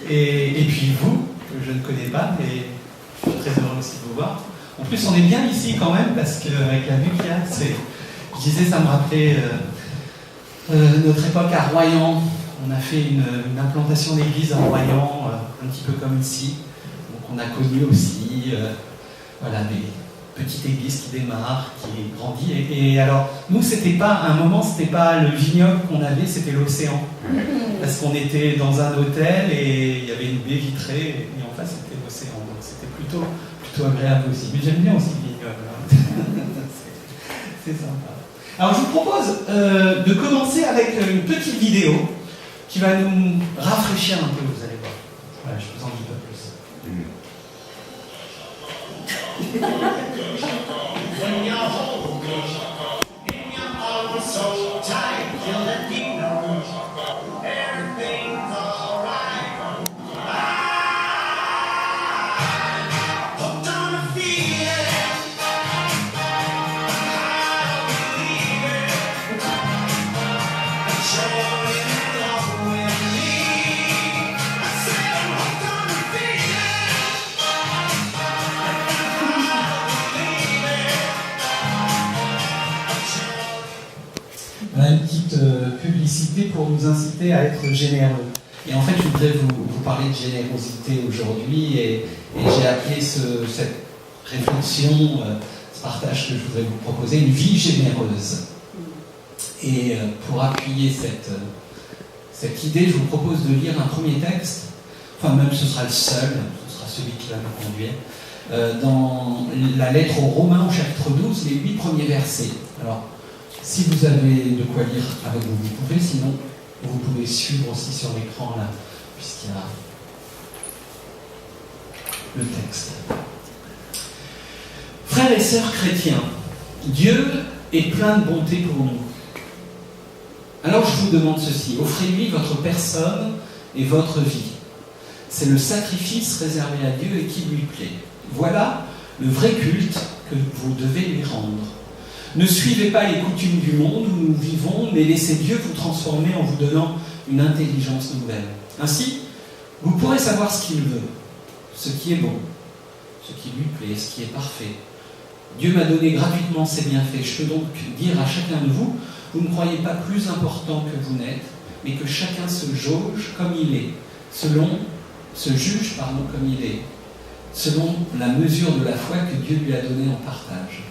Et puis vous, que je ne connais pas, mais je suis très heureux aussi de vous voir. En plus, on est bien ici quand même, parce qu'avec la vue qu'il y a, je disais, ça me rappelait notre époque à Royan. On a fait une implantation d'église à Royan, un petit peu comme ici. Donc on a connu aussi voilà, des petites églises qui démarrent, qui grandissent. Et alors, nous, c'était pas, à un moment, c'était pas le vignoble qu'on avait, c'était l'océan. Parce qu'on était dans un hôtel et il y avait une baie vitrée, et en face, c'était l'océan. Donc c'était plutôt agréable aussi. Mais j'aime bien aussi le vignoble. C'est sympa. Alors, je vous propose de commencer avec une petite vidéo qui va nous rafraîchir un peu, vous allez voir. Voilà, je vous en dis pas plus. Une petite publicité pour nous inciter à être généreux. Et en fait, je voudrais vous parler de générosité aujourd'hui et j'ai appelé cette réflexion, ce partage que je voudrais vous proposer, une vie généreuse. Et pour appuyer cette idée, je vous propose de lire un premier texte, enfin même ce sera le seul, ce sera celui qui va nous conduire, dans la lettre aux Romains au chapitre 12, les 8 premiers versets. Alors, si vous avez de quoi lire avec vous, vous pouvez, sinon vous pouvez suivre aussi sur l'écran là, puisqu'il y a le texte. Frères et sœurs chrétiens, Dieu est plein de bonté pour nous. Alors je vous demande ceci, offrez-lui votre personne et votre vie. C'est le sacrifice réservé à Dieu et qui lui plaît. Voilà le vrai culte que vous devez lui rendre. Ne suivez pas les coutumes du monde où nous vivons, mais laissez Dieu vous transformer en vous donnant une intelligence nouvelle. Ainsi, vous pourrez savoir ce qu'il veut, ce qui est bon, ce qui lui plaît, ce qui est parfait. Dieu m'a donné gratuitement ses bienfaits. Je peux donc dire à chacun de vous, vous ne croyez pas plus important que vous n'êtes, mais que chacun se jauge comme il est, se juge comme il est, selon la mesure de la foi que Dieu lui a donnée en partage.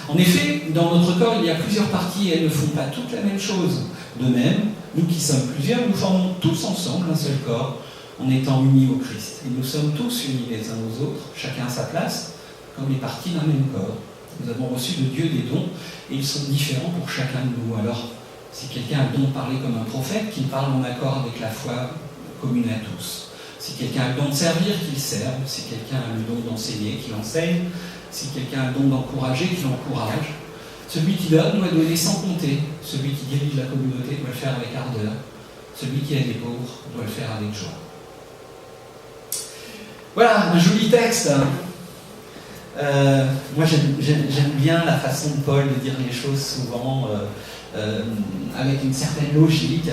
En effet, dans notre corps, il y a plusieurs parties et elles ne font pas toutes la même chose. De même, nous qui sommes plusieurs, nous formons tous ensemble un seul corps en étant unis au Christ. Et nous sommes tous unis les uns aux autres, chacun à sa place, comme les parties d'un même corps. Nous avons reçu de Dieu des dons et ils sont différents pour chacun de nous. Alors, si quelqu'un a le don de parler comme un prophète, qu'il parle en accord avec la foi commune à tous. Si quelqu'un a le don de servir, qu'il serve. Si quelqu'un a le don d'enseigner, qu'il enseigne. Si quelqu'un a le don d'encourager, qu'il encourage. Celui qui donne doit donner sans compter. Celui qui dirige la communauté doit le faire avec ardeur. Celui qui aide les pauvres doit le faire avec joie. Voilà, un joli texte. Moi, j'aime bien la façon de Paul de dire les choses souvent avec une certaine logique,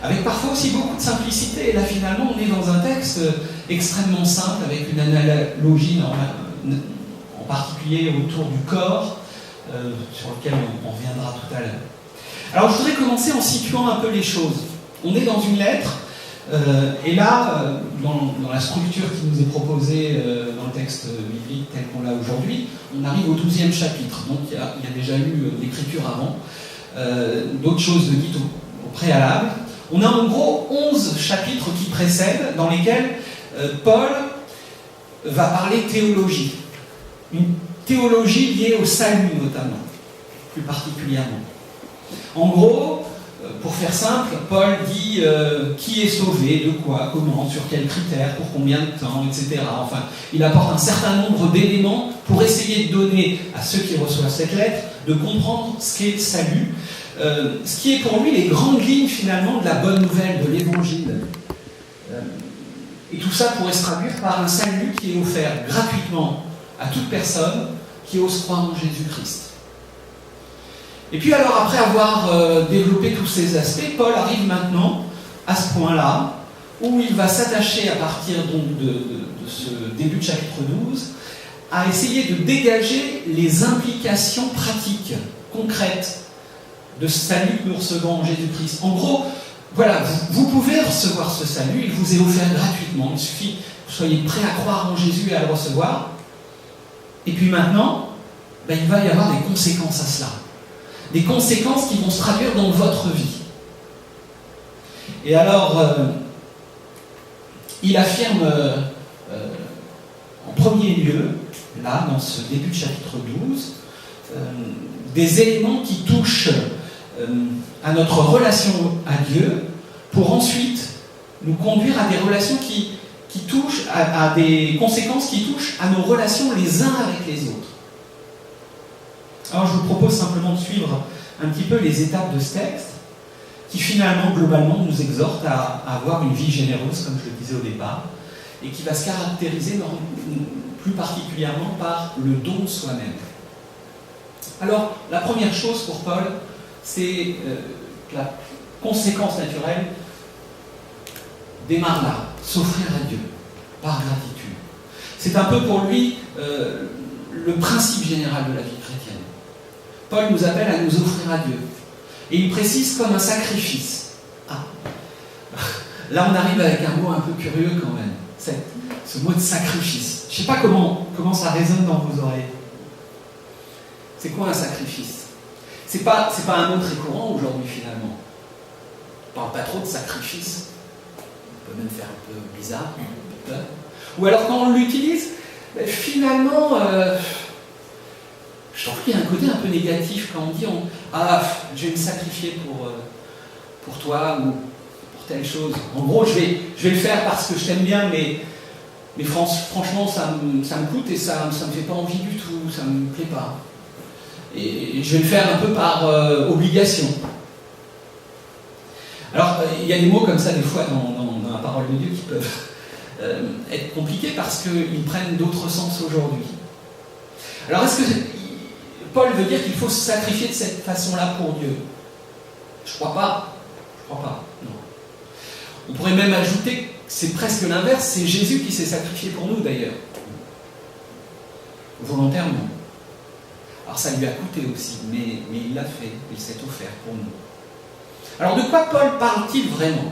avec parfois aussi beaucoup de simplicité. Et là, finalement, on est dans un texte extrêmement simple, avec une analogie en particulier autour du corps, sur lequel on reviendra tout à l'heure. Alors, je voudrais commencer en situant un peu les choses. On est dans une lettre, et là, dans la structure qui nous est proposée dans le texte biblique tel qu'on l'a aujourd'hui, on arrive au 12e chapitre. Donc, il y a déjà eu l'écriture avant, d'autres choses dites au préalable. On a en gros 11 chapitres qui précèdent, dans lesquels Paul va parler théologie. Une théologie liée au salut notamment, plus particulièrement. En gros, pour faire simple, Paul dit qui est sauvé, de quoi, comment, sur quels critères, pour combien de temps, etc. Enfin, il apporte un certain nombre d'éléments pour essayer de donner à ceux qui reçoivent cette lettre de comprendre ce qu'est le salut, ce qui est pour lui les grandes lignes finalement de la bonne nouvelle, de l'évangile. Et tout ça pourrait se traduire par un salut qui est offert gratuitement à toute personne qui ose croire en Jésus-Christ. Et puis alors, après avoir développé tous ces aspects, Paul arrive maintenant à ce point-là, où il va s'attacher à partir donc de ce début de chapitre 12 à essayer de dégager les implications pratiques, concrètes de ce salut que nous recevons en Jésus-Christ. En gros, voilà, vous pouvez recevoir ce salut, il vous est offert gratuitement, il suffit que vous soyez prêts à croire en Jésus et à le recevoir. Et puis maintenant, il va y avoir des conséquences à cela. Des conséquences qui vont se traduire dans votre vie. Et alors, il affirme en premier lieu, là, dans ce début de chapitre 12, des éléments qui touchent à notre relation à Dieu, pour ensuite nous conduire à des relations qui touchent à des conséquences qui touchent à nos relations les uns avec les autres. Alors je vous propose simplement de suivre un petit peu les étapes de ce texte, qui finalement, globalement, nous exhorte à avoir une vie généreuse, comme je le disais au départ, et qui va se caractériser plus particulièrement par le don de soi-même. Alors, la première chose pour Paul, c'est la conséquence naturelle démarre là, s'offrir à Dieu, par gratitude. C'est un peu pour lui le principe général de la vie chrétienne. Paul nous appelle à nous offrir à Dieu. Et il précise comme un sacrifice. Ah. Là, on arrive avec un mot un peu curieux quand même. C'est ce mot de sacrifice. Je ne sais pas comment ça résonne dans vos oreilles. C'est quoi un sacrifice ? C'est pas un mot très courant aujourd'hui finalement. On ne parle pas trop de sacrifice. On peut même faire un peu bizarre, peut-être. Ou alors quand on l'utilise, finalement, je trouve qu'il y a un côté un peu négatif quand on dit je vais me sacrifier pour toi ou pour telle chose. En gros, je vais le faire parce que je t'aime bien, mais franchement, ça me coûte et ça me fait pas envie du tout, ça me plaît pas. Et je vais le faire un peu par obligation. Alors, il y a des mots comme ça des fois dans la parole de Dieu qui peuvent être compliqués parce qu'ils prennent d'autres sens aujourd'hui. Alors, est-ce que Paul veut dire qu'il faut se sacrifier de cette façon-là pour Dieu ? Je crois pas. Non. On pourrait même ajouter que c'est presque l'inverse, c'est Jésus qui s'est sacrifié pour nous d'ailleurs. Volontairement. Alors ça lui a coûté aussi, mais il l'a fait, il s'est offert pour nous. Alors de quoi Paul parle-t-il vraiment ?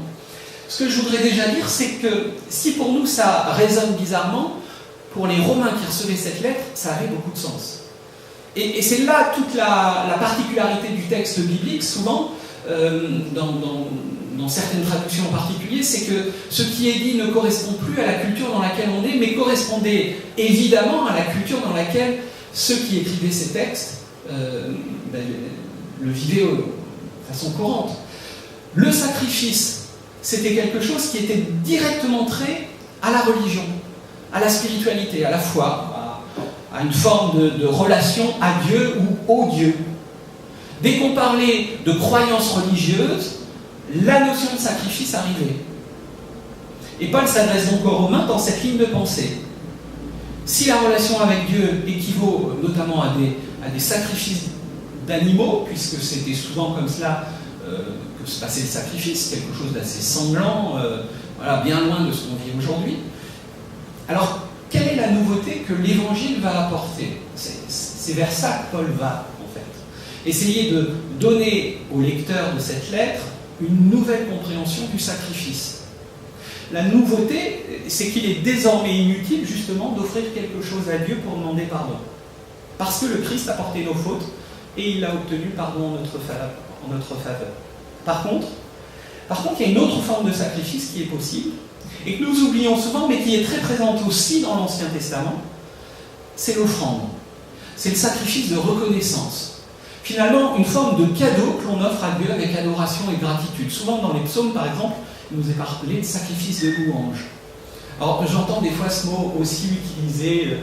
Ce que je voudrais déjà dire, c'est que si pour nous ça résonne bizarrement, pour les Romains qui recevaient cette lettre, ça avait beaucoup de sens. Et c'est là toute la particularité du texte biblique, souvent, dans certaines traductions en particulier, c'est que ce qui est dit ne correspond plus à la culture dans laquelle on est, mais correspondait évidemment à la culture dans laquelle ceux qui écrivaient ces textes le vivaient de façon courante. Le sacrifice, c'était quelque chose qui était directement trait à la religion, à la spiritualité, à la foi, à une forme de relation à Dieu ou au Dieu. Dès qu'on parlait de croyances religieuses, la notion de sacrifice arrivait. Et Paul s'adresse donc aux Romains dans cette ligne de pensée. Si la relation avec Dieu équivaut notamment à des sacrifices d'animaux, puisque c'était souvent comme cela que se passait le sacrifice, quelque chose d'assez sanglant, bien loin de ce qu'on vit aujourd'hui, alors quelle est la nouveauté que l'Évangile va apporter ? C'est vers ça que Paul va, en fait. Essayer de donner au lecteur de cette lettre une nouvelle compréhension du sacrifice. La nouveauté, c'est qu'il est désormais inutile, justement, d'offrir quelque chose à Dieu pour demander pardon. Parce que le Christ a porté nos fautes et il a obtenu pardon en notre faveur. Par contre, il y a une autre forme de sacrifice qui est possible, et que nous oublions souvent, mais qui est très présente aussi dans l'Ancien Testament, c'est l'offrande. C'est le sacrifice de reconnaissance. Finalement, une forme de cadeau que l'on offre à Dieu avec adoration et gratitude. Souvent dans les psaumes, par exemple, il nous est parlé de sacrifice de louange. Alors, j'entends des fois ce mot aussi utilisé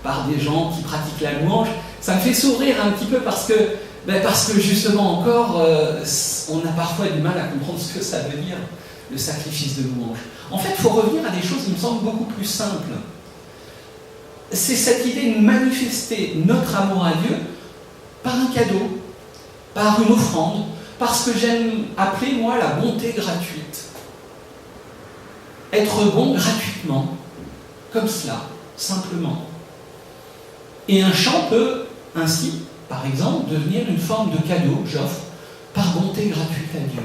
par des gens qui pratiquent la louange. Ça me fait sourire un petit peu parce que justement encore, on a parfois du mal à comprendre ce que ça veut dire, le sacrifice de louange. En fait, il faut revenir à des choses qui me semblent beaucoup plus simples. C'est cette idée de manifester notre amour à Dieu par un cadeau, par une offrande, par ce que j'aime appeler, moi, la bonté gratuite. être bon gratuitement, comme cela, simplement. Et un chant peut ainsi, par exemple, devenir une forme de cadeau que j'offre par bonté gratuite à Dieu.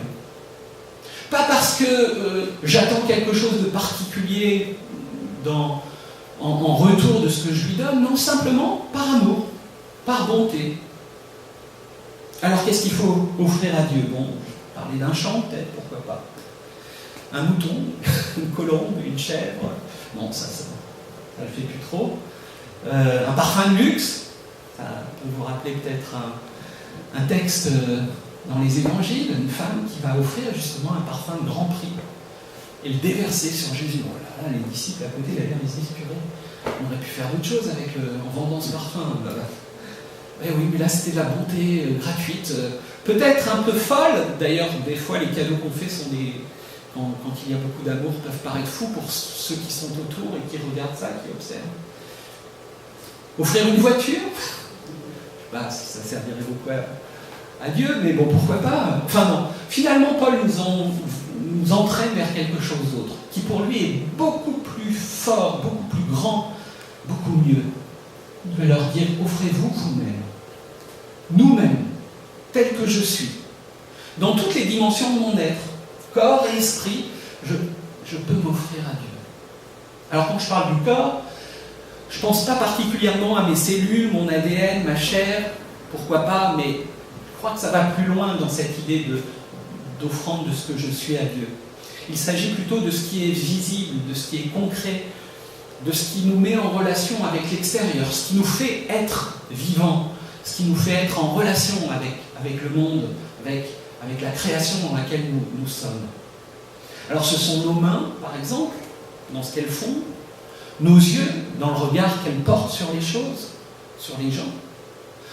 Pas parce que j'attends quelque chose de particulier en retour de ce que je lui donne, non, simplement par amour, par bonté. Alors qu'est-ce qu'il faut offrir à Dieu? Bon, je vais parler d'un chant peut-être, pourquoi pas. Un mouton, une colombe, une chèvre, non, ça le fait plus trop. Un parfum de luxe, ça peut vous rappeler peut-être un texte dans les évangiles, une femme qui va offrir justement un parfum de grand prix et le déverser sur Jésus. Bon, là, les disciples à côté, d'ailleurs, ils se disent, purée, on aurait pu faire autre chose en vendant ce parfum. Eh oui, mais là, c'était de la bonté gratuite, peut-être un peu folle. D'ailleurs, des fois, les cadeaux qu'on fait sont des... Quand il y a beaucoup d'amour, peuvent paraître fous pour ceux qui sont autour et qui regardent ça, qui observent. Offrir une voiture, je sais pas si ça servirait beaucoup à Dieu, mais bon, pourquoi pas. Enfin non, finalement, Paul nous entraîne vers quelque chose d'autre, qui pour lui est beaucoup plus fort, beaucoup plus grand, beaucoup mieux. Il va leur dire, offrez-vous vous-même, nous-mêmes, tel que je suis, dans toutes les dimensions de mon être, corps et esprit, je peux m'offrir à Dieu. Alors quand je parle du corps, je ne pense pas particulièrement à mes cellules, mon ADN, ma chair, pourquoi pas, mais je crois que ça va plus loin dans cette idée d'offrande de ce que je suis à Dieu. Il s'agit plutôt de ce qui est visible, de ce qui est concret, de ce qui nous met en relation avec l'extérieur, ce qui nous fait être vivants, ce qui nous fait être en relation avec le monde, avec la création dans laquelle nous sommes. Alors ce sont nos mains, par exemple, dans ce qu'elles font, nos yeux, dans le regard qu'elles portent sur les choses, sur les gens,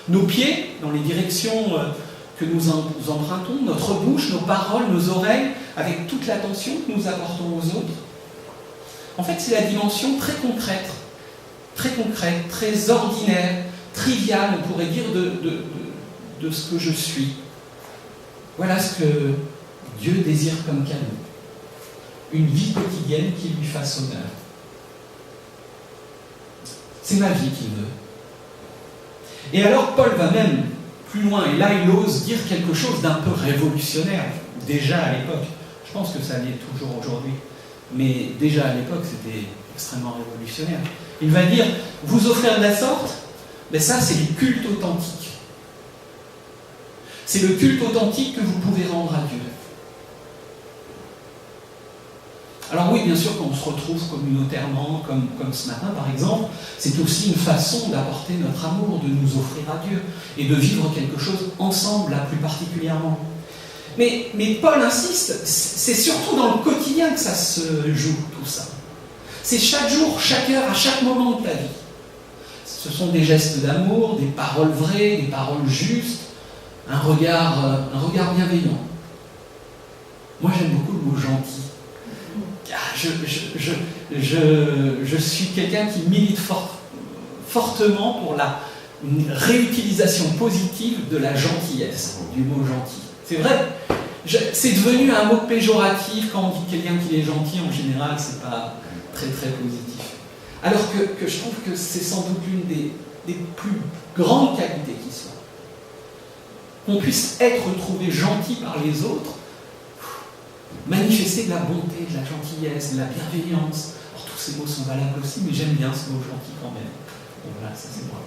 nos pieds, dans les directions que nous empruntons, notre bouche, nos paroles, nos oreilles, avec toute l'attention que nous apportons aux autres. En fait, c'est la dimension très concrète, très ordinaire, triviale, on pourrait dire, de ce que je suis. Voilà ce que Dieu désire comme cadeau. Une vie quotidienne qui lui fasse honneur. C'est ma vie qu'il veut. Et alors Paul va même plus loin, et là il ose dire quelque chose d'un peu révolutionnaire, déjà à l'époque. Je pense que ça l'est toujours aujourd'hui, mais déjà à l'époque c'était extrêmement révolutionnaire. Il va dire, vous offrir de la sorte, ben ça c'est du culte authentique. C'est le culte authentique que vous pouvez rendre à Dieu. Alors oui, bien sûr, quand on se retrouve communautairement, comme ce matin par exemple, c'est aussi une façon d'apporter notre amour, de nous offrir à Dieu et de vivre quelque chose ensemble, là, plus particulièrement. Mais Paul insiste, c'est surtout dans le quotidien que ça se joue, tout ça. C'est chaque jour, chaque heure, à chaque moment de ta vie. Ce sont des gestes d'amour, des paroles vraies, des paroles justes, un regard bienveillant. Moi, j'aime beaucoup le mot gentil. Je suis quelqu'un qui milite fortement pour la réutilisation positive de la gentillesse, du mot gentil. C'est vrai, c'est devenu un mot péjoratif. Quand on dit quelqu'un qui est gentil, en général, c'est pas très très positif. Alors que je trouve que c'est sans doute l'une des plus grandes qualités qui soit. Qu'on puisse être trouvé gentil par les autres, manifester de la bonté, de la gentillesse, de la bienveillance. Alors tous ces mots sont valables aussi, mais j'aime bien ce mot gentil quand même. Bon voilà, ça c'est moi.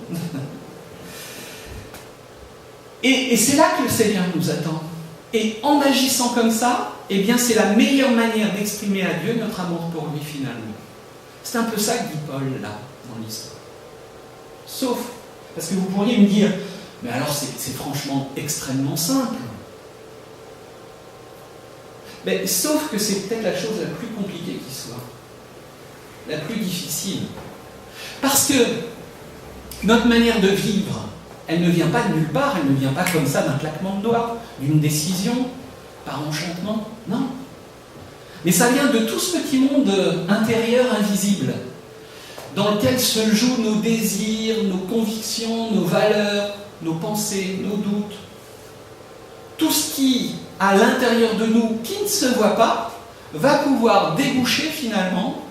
Et c'est là que le Seigneur nous attend. Et en agissant comme ça, eh bien c'est la meilleure manière d'exprimer à Dieu notre amour pour lui finalement. C'est un peu ça que dit Paul là, dans l'histoire. Sauf, parce que vous pourriez me dire, mais alors c'est franchement extrêmement simple. Mais, sauf que c'est peut-être la chose la plus compliquée qui soit, la plus difficile. Parce que notre manière de vivre, elle ne vient pas de nulle part, elle ne vient pas comme ça d'un claquement de doigts, d'une décision, par enchantement, non. Mais ça vient de tout ce petit monde intérieur invisible, dans lequel se jouent nos désirs, nos convictions, nos valeurs, nos pensées, nos doutes. Tout ce qui, à l'intérieur de nous, qui ne se voit pas, va pouvoir déboucher finalement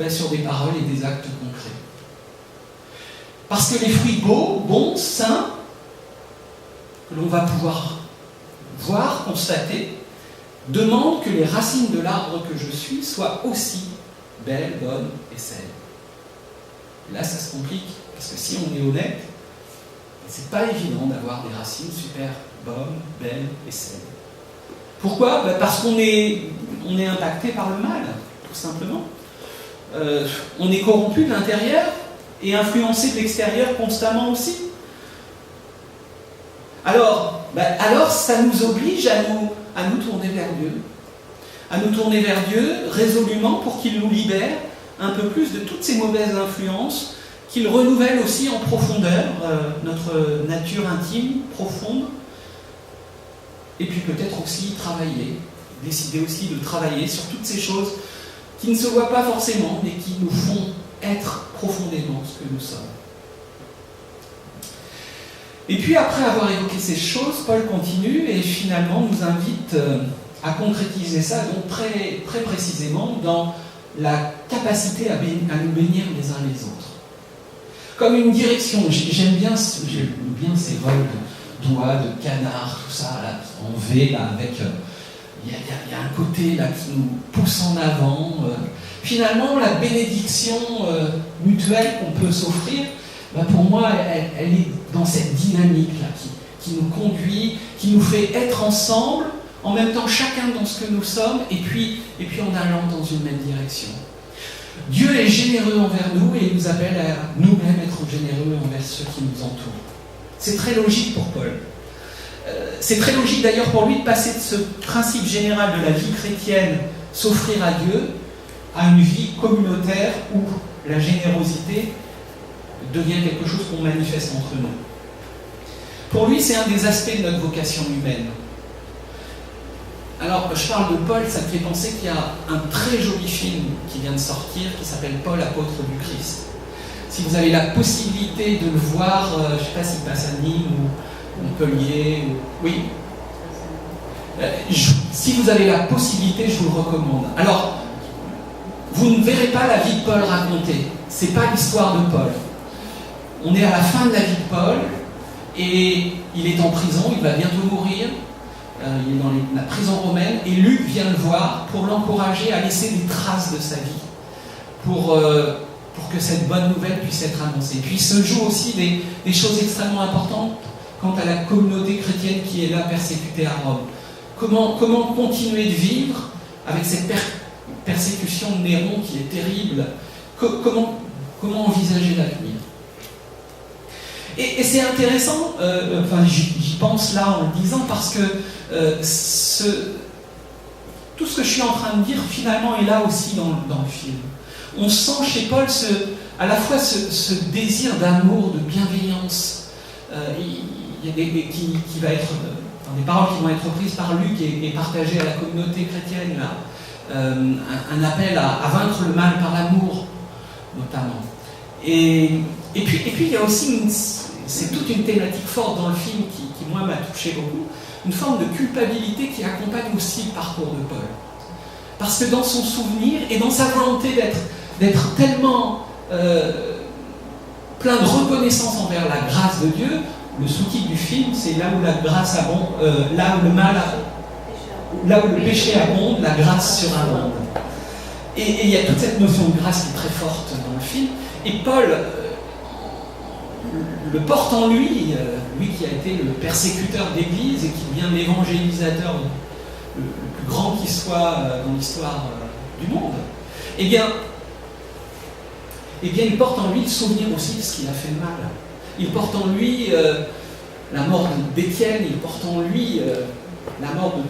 sur des paroles et des actes concrets. Parce que les fruits beaux, bons, sains, que l'on va pouvoir voir, constater, demandent que les racines de l'arbre que je suis soient aussi belles, bonnes et saines. Et là, ça se complique, parce que si on est honnête, c'est pas évident d'avoir des racines super bonnes, belles et saines. Pourquoi ? Parce qu'on est impacté par le mal, tout simplement. On est corrompu de l'intérieur et influencé de l'extérieur constamment aussi. Alors ça nous oblige à nous tourner vers Dieu. À nous tourner vers Dieu résolument pour qu'il nous libère un peu plus de toutes ces mauvaises influences, qu'il renouvelle aussi en profondeur notre nature intime, profonde. Et puis peut-être aussi travailler, décider aussi de travailler sur toutes ces choses qui ne se voient pas forcément, mais qui nous font être profondément ce que nous sommes. Et puis après avoir évoqué ces choses, Paul continue et finalement nous invite à concrétiser ça donc très, très précisément dans la capacité à nous bénir les uns les autres. Comme une direction, j'aime bien ces vols d'oies, de canards, tout ça, là, en V, là, avec... Il y a un côté là, qui nous pousse en avant. Finalement, la bénédiction mutuelle qu'on peut s'offrir, pour moi, elle est dans cette dynamique-là, qui nous conduit, qui nous fait être ensemble, en même temps chacun dans ce que nous sommes, et puis en allant dans une même direction. Dieu est généreux envers nous et il nous appelle à nous-mêmes être généreux envers ceux qui nous entourent. C'est très logique pour Paul. C'est très logique d'ailleurs pour lui de passer de ce principe général de la vie chrétienne, s'offrir à Dieu, à une vie communautaire où la générosité devient quelque chose qu'on manifeste entre nous. Pour lui, c'est un des aspects de notre vocation humaine. Alors, je parle de Paul, ça me fait penser qu'il y a un très joli film qui vient de sortir, qui s'appelle Paul, apôtre du Christ. Si vous avez la possibilité de le voir, je ne sais pas s'il passe à Nîmes ou Montpellier, oui. Si vous avez la possibilité, je vous le recommande. Alors, vous ne verrez pas la vie de Paul racontée. Ce n'est pas l'histoire de Paul. On est à la fin de la vie de Paul et il est en prison, il va bientôt mourir. Il est dans la prison romaine et Luc vient le voir pour l'encourager à laisser des traces de sa vie, pour que cette bonne nouvelle puisse être annoncée. Puis il se joue aussi des choses extrêmement importantes quant à la communauté chrétienne qui est là persécutée à Rome. Comment continuer de vivre avec cette persécution de Néron qui est terrible? Comment envisager l'avenir? Et c'est intéressant, j'y pense là en le disant, parce que tout ce que je suis en train de dire finalement est là aussi dans le film. On sent chez Paul à la fois ce désir d'amour, de bienveillance, il y a qui va être, des paroles qui vont être prises par Luc et partagées à la communauté chrétienne, là, un appel à vaincre le mal par l'amour, notamment. Et puis il y a aussi c'est toute une thématique forte dans le film qui moi m'a touché beaucoup, une forme de culpabilité qui accompagne aussi le parcours de Paul. Parce que dans son souvenir et dans sa volonté d'être tellement plein de reconnaissance envers la grâce de Dieu, le sous-titre du film c'est là où la grâce abonde, là où le péché abonde, la grâce surabonde. Et il y a toute cette notion de grâce qui est très forte dans le film. Et Paul le porte en lui, lui qui a été le persécuteur d'Église et qui devient l'évangélisateur le plus grand qui soit dans l'histoire du monde. Eh bien, il porte en lui le souvenir aussi de ce qu'il a fait de mal. Il porte en lui la mort d'Étienne, il porte en lui la mort de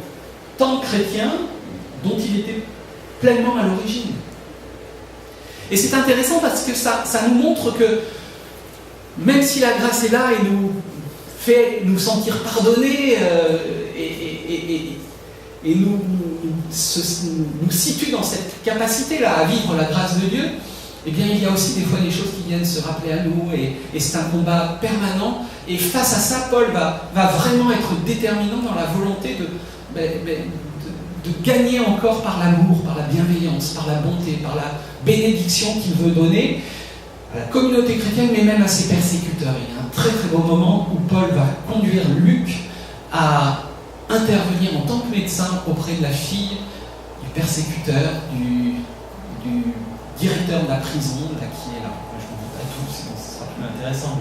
tant de chrétiens dont il était pleinement à l'origine. Et c'est intéressant parce que ça nous montre que même si la grâce est là et nous fait nous sentir pardonnés et nous situe dans cette capacité-là à vivre la grâce de Dieu, eh bien il y a aussi des fois des choses qui viennent se rappeler à nous et c'est un combat permanent. Et face à ça, Paul va vraiment être déterminant dans la volonté gagner encore par l'amour, par la bienveillance, par la bonté, par la bénédiction qu'il veut donner à la communauté chrétienne, mais même à ses persécuteurs. Il y a un très très beau moment où Paul va conduire Luc à intervenir en tant que médecin auprès de la fille du persécuteur, du directeur de la prison, là, qui est là. Je ne vous dis pas tout, sinon ce sera plus intéressant.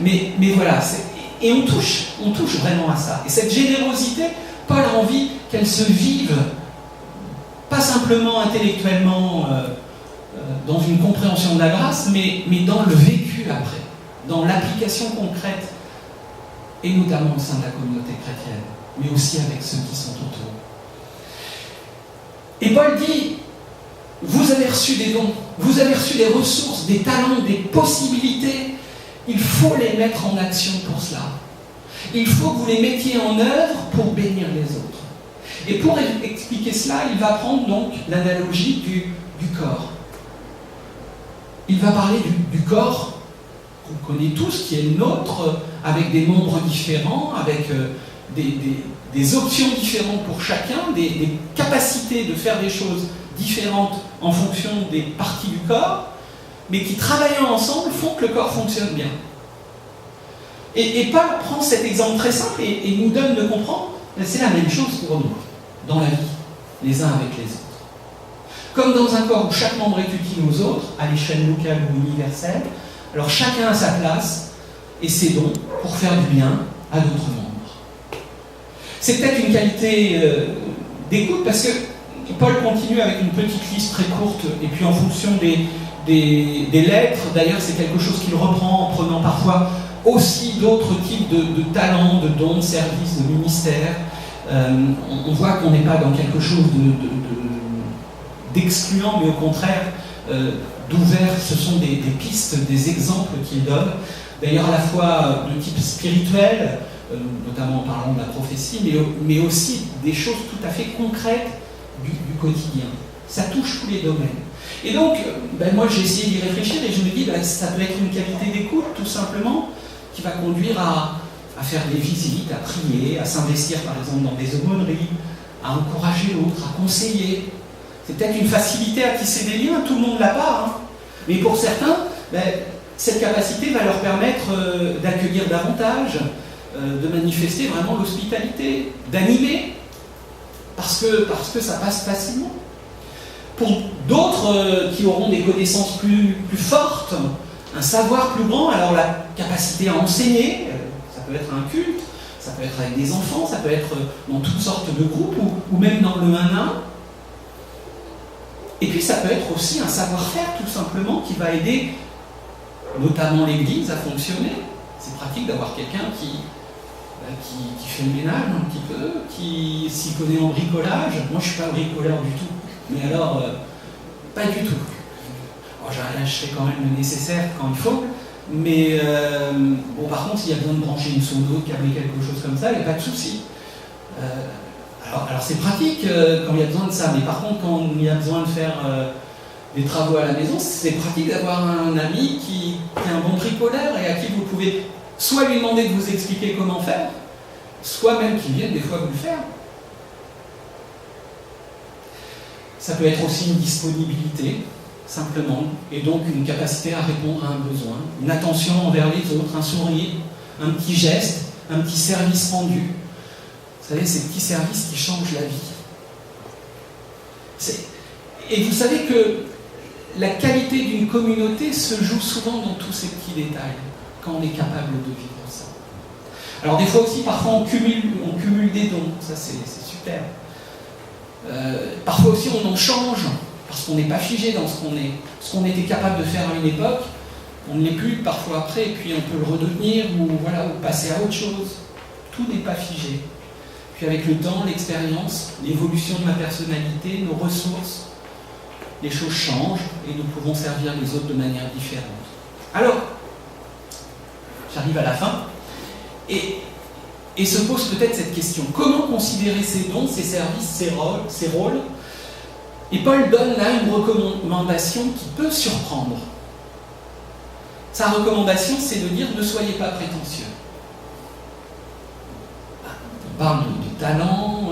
Mais voilà, et on touche vraiment à ça. Et cette générosité, Paul a envie qu'elle se vive, pas simplement intellectuellement dans une compréhension de la grâce, mais dans le vécu après, dans l'application concrète, et notamment au sein de la communauté chrétienne, mais aussi avec ceux qui sont autour. Et Paul dit, vous avez reçu des dons, vous avez reçu des ressources, des talents, des possibilités, il faut les mettre en action pour cela. Il faut que vous les mettiez en œuvre pour bénir les autres. Et pour expliquer cela, il va prendre donc l'analogie du corps. Il va parler du corps qu'on connaît tous, qui est le nôtre, avec des membres différents, avec des options différentes pour chacun, des capacités de faire des choses différentes en fonction des parties du corps, mais qui, travaillant ensemble, font que le corps fonctionne bien. Et Paul prend cet exemple très simple et nous donne de comprendre que c'est la même chose pour nous, dans la vie, les uns avec les autres. Comme dans un corps où chaque membre est utile aux autres, à l'échelle locale ou universelle, alors chacun a sa place et ses dons pour faire du bien à d'autres membres. C'est peut-être une qualité d'écoute, parce que Paul continue avec une petite liste très courte, et puis en fonction des lettres, d'ailleurs c'est quelque chose qu'il reprend en prenant parfois aussi d'autres types de talents, de dons, de services, de ministères. On voit qu'on n'est pas dans quelque chose d'excluant, mais au contraire d'ouvert. Ce sont des pistes, des exemples qu'il donne, d'ailleurs à la fois de type spirituel, notamment en parlant de la prophétie, mais aussi des choses tout à fait concrètes du quotidien. Ça touche tous les domaines. Et donc, moi j'ai essayé d'y réfléchir et je me dis, ça peut être une qualité d'écoute, tout simplement, qui va conduire à faire des visites, à prier, à s'investir par exemple dans des aumôneries, à encourager l'autre, à conseiller. C'est peut-être une facilité à tisser des liens, tout le monde l'a pas, hein. Mais pour certains, cette capacité va leur permettre d'accueillir davantage, de manifester vraiment l'hospitalité, d'animer, parce que ça passe facilement. Pour d'autres qui auront des connaissances plus fortes, un savoir plus grand, alors la capacité à enseigner, ça peut être un culte, ça peut être avec des enfants, ça peut être dans toutes sortes de groupes, ou même dans le 1-1. Et puis ça peut être aussi un savoir-faire tout simplement qui va aider notamment l'Église à fonctionner. C'est pratique d'avoir quelqu'un qui fait le ménage un petit peu, qui s'y connaît en bricolage. Moi je ne suis pas bricoleur du tout, mais alors pas du tout. Je fais quand même le nécessaire quand il faut, mais par contre s'il y a besoin de brancher une sonde, de câbler quelque chose comme ça, il n'y a pas de souci. Alors c'est pratique quand il y a besoin de ça, mais par contre quand il y a besoin de faire des travaux à la maison, c'est pratique d'avoir un ami qui est un bon bricoleur et à qui vous pouvez soit lui demander de vous expliquer comment faire, soit même qu'il vienne des fois vous le faire. Ça peut être aussi une disponibilité, simplement, et donc une capacité à répondre à un besoin, une attention envers les autres, un sourire, un petit geste, un petit service rendu. Vous savez, ces petits services qui changent la vie. Et vous savez que la qualité d'une communauté se joue souvent dans tous ces petits détails, quand on est capable de vivre ça. Alors des fois aussi, parfois on cumule des dons, ça c'est super. Parfois aussi on en change, parce qu'on n'est pas figé dans ce qu'on est. Ce qu'on était capable de faire à une époque, on ne l'est plus parfois après, et puis on peut le redevenir, ou passer à autre chose. Tout n'est pas figé. Puis avec le temps, l'expérience, l'évolution de ma personnalité, nos ressources, les choses changent et nous pouvons servir les autres de manière différente. Alors, j'arrive à la fin, et se pose peut-être cette question. Comment considérer ces dons, ces services, ces rôles? Et Paul donne là une recommandation qui peut surprendre. Sa recommandation, c'est de dire « ne soyez pas prétentieux ». On parle de talent,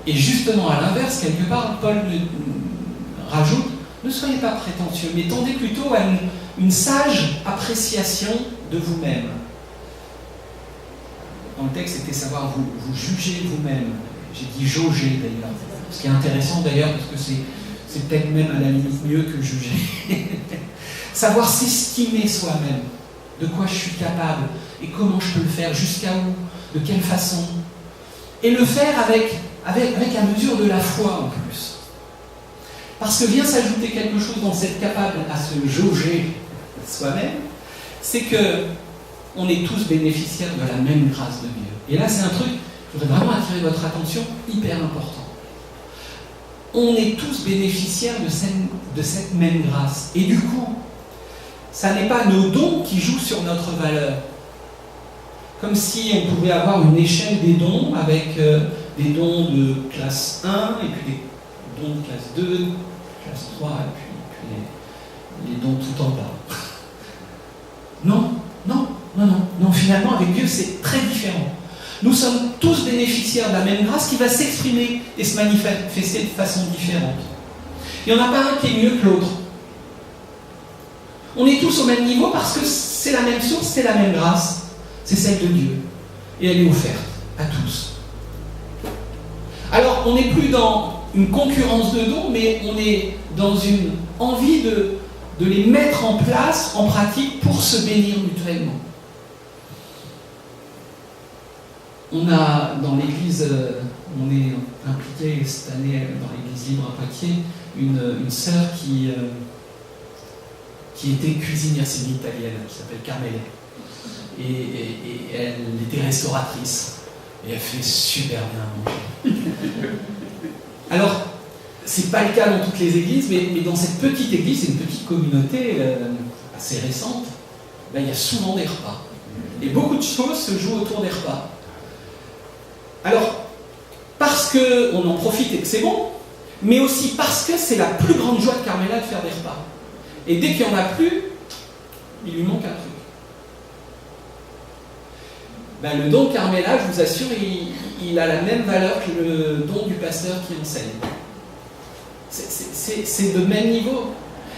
Et justement, à l'inverse, quelque part, Paul rajoute, ne soyez pas prétentieux, mais tendez plutôt à une sage appréciation de vous-même. Dans le texte, c'était savoir vous juger vous-même. J'ai dit jauger d'ailleurs. Ce qui est intéressant d'ailleurs, parce que c'est peut-être même à la limite mieux que juger. Savoir s'estimer soi-même, de quoi je suis capable, et comment je peux le faire, jusqu'à où, de quelle façon. Et le faire avec la mesure de la foi en plus. Parce que vient s'ajouter quelque chose dans cette capable à se jauger soi-même, c'est que on est tous bénéficiaires de la même grâce de Dieu. Et là, c'est un truc, je voudrais vraiment attirer votre attention, hyper important. On est tous bénéficiaires de cette même grâce. Et du coup, ça n'est pas nos dons qui jouent sur notre valeur. Comme si on pouvait avoir une échelle des dons avec des dons de classe 1 et puis des dons de classe 2, classe 3 et puis les dons tout en bas. Non, finalement, avec Dieu, c'est très différent. Nous sommes tous bénéficiaires de la même grâce qui va s'exprimer et se manifester de façon différente. Il n'y en a pas un qui est mieux que l'autre. On est tous au même niveau parce que c'est la même source, c'est la même grâce. C'est celle de Dieu. Et elle est offerte à tous. Alors, on n'est plus dans une concurrence de dons, mais on est dans une envie de les mettre en place, en pratique, pour se bénir mutuellement. On a, dans l'église, on est impliqué cette année dans l'église libre à Poitiers, une sœur qui était cuisinière, c'est une italienne, qui s'appelle Carmela. Et elle était restauratrice. Et elle fait super bien à manger. Alors, c'est pas le cas dans toutes les églises, mais dans cette petite église, c'est une petite communauté assez récente, ben, il y a souvent des repas. Et beaucoup de choses se jouent autour des repas. Alors, parce qu'on en profite et que c'est bon, mais aussi parce que c'est la plus grande joie de Carmela de faire des repas. Et dès qu'il n'y en a plus, il lui manque un truc. Ben, le don de Carmela, je vous assure, il a la même valeur que le don du pasteur qui enseigne. C'est de même niveau.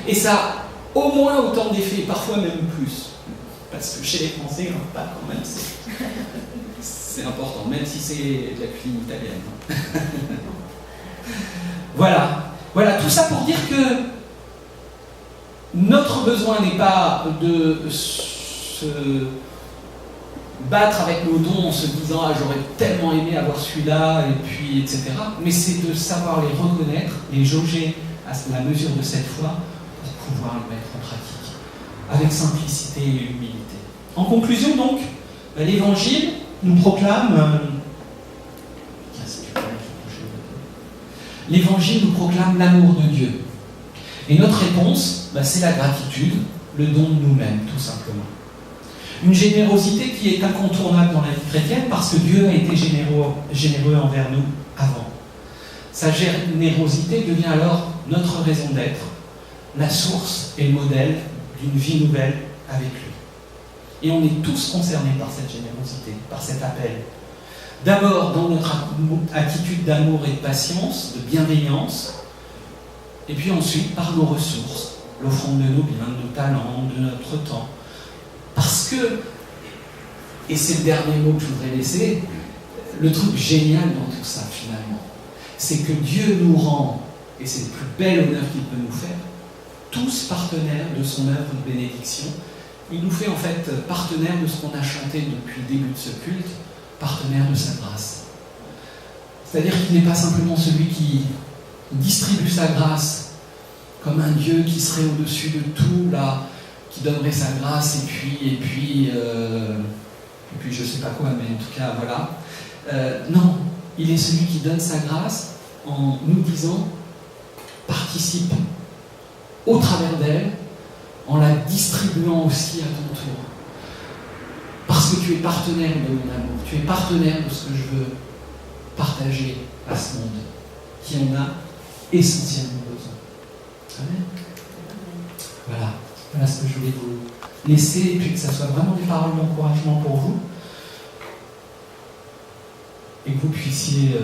Et ça a au moins autant d'effets, parfois même plus. Parce que chez les Français, pas quand même, c'est important, même si c'est de la cuisine italienne. Voilà, tout ça pour dire que notre besoin n'est pas de se battre avec nos dons en se disant « Ah, j'aurais tellement aimé avoir celui-là, et puis, etc. » Mais c'est de savoir les reconnaître, les jauger à la mesure de cette foi pour pouvoir le mettre en pratique, avec simplicité et humilité. En conclusion, donc, l'Évangile nous proclame... L'Évangile nous proclame l'amour de Dieu. Et notre réponse, c'est la gratitude, le don de nous-mêmes, tout simplement. Une générosité qui est incontournable dans la vie chrétienne parce que Dieu a été généreux envers nous avant. Sa générosité devient alors notre raison d'être, la source et le modèle d'une vie nouvelle avec lui. Et on est tous concernés par cette générosité, par cet appel. D'abord dans notre attitude d'amour et de patience, de bienveillance, et puis ensuite par nos ressources, l'offrande de nos biens, de nos talents, de notre temps. Parce que, et c'est le dernier mot que je voudrais laisser, le truc génial dans tout ça finalement, c'est que Dieu nous rend, et c'est le plus bel honneur qu'il peut nous faire, tous partenaires de son œuvre de bénédiction. Il nous fait en fait partenaires de ce qu'on a chanté depuis le début de ce culte, partenaires de sa grâce. C'est-à-dire qu'il n'est pas simplement celui qui distribue sa grâce comme un Dieu qui serait au-dessus de tout, là, qui donnerait sa grâce, et puis je sais pas quoi, mais en tout cas, voilà. Non, il est celui qui donne sa grâce en nous disant « participe au travers d'elle, en la distribuant aussi à ton tour. Parce que tu es partenaire de mon amour, tu es partenaire de ce que je veux partager à ce monde, qui en a essentiellement besoin. » Amen. Voilà ce que je voulais vous laisser, et puis que ça soit vraiment des paroles d'encouragement pour vous, et que vous puissiez...